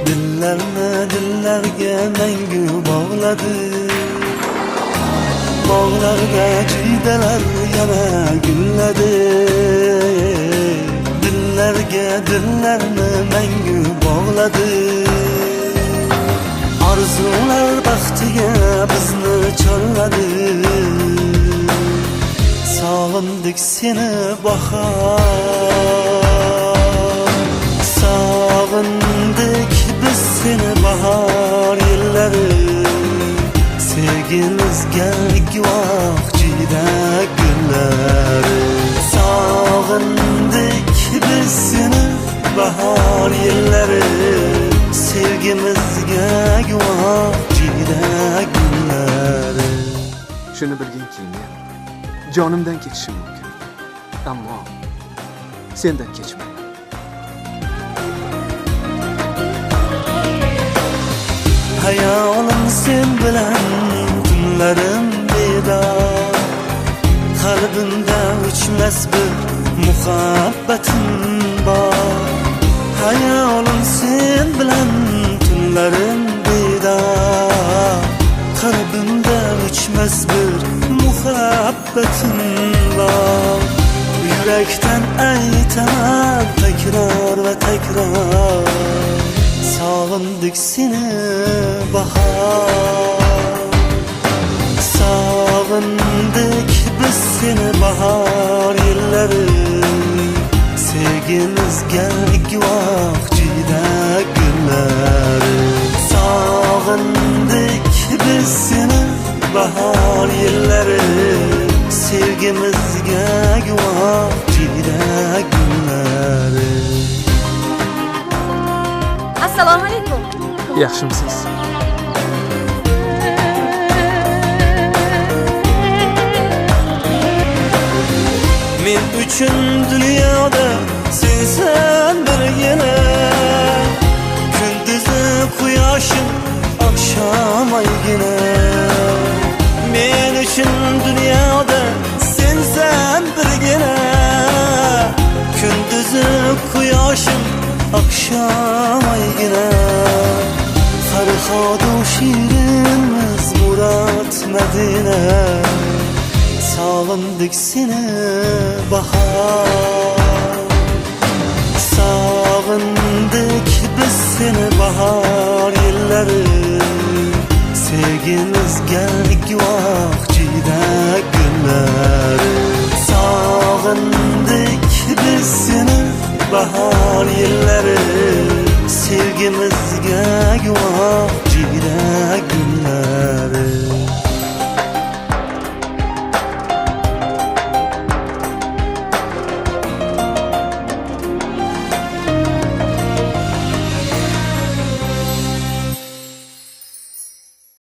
Dillarni dillarga mangu bog'ladi. Bog'larga jiydalar yana gulladi. Dillarga dillarni mangu bog'ladi. Arzular baxtiga bizni chorladi. Sog'indik seni bahor, sog'indik biz seni bahor yillari. Sevgimizga guvoh jiyda gullari. Sog'indik biz seni bahor yillari. Sevgimizga guvoh jiyda gullari. Shuni bilginki, men jonimdan ketishim mumkin, ammo sendan kechmayman. Hayolim sen bilan tunlarim bedor. Qalbimda o'chmas bir muhabbatim bor. Hayolim sen bilan tunlarim bedor. Qalbimda o'chmas bir muhabbatim bor. Yurakdan aytaman takror va takror. Sog'indik seni bahor, sog'indik biz seni bahor yillari. Sevgimizga guvoh jiyda gullari. Sog'indik biz seni bahor yillari. Sevgimizga guvoh jiyda gullari. Assalomu alaykum. Yaxshimisiz? Men uchun dunyoda sensan birgina. Kunduzi quyoshim, oqshom oygina. Men uchun dunyoda sensan birgina. Kunduzi quyoshim, oqshom oygina. Farhod u shirinmiz Murod Madina. Sog'indik seni bahor, sog'indik biz seni bahor yillari. Sevgimizga guvoh jiyda gullari. Sog'indik biz seni bahor yillari. Sevgimizga guvoh jiyda gullari.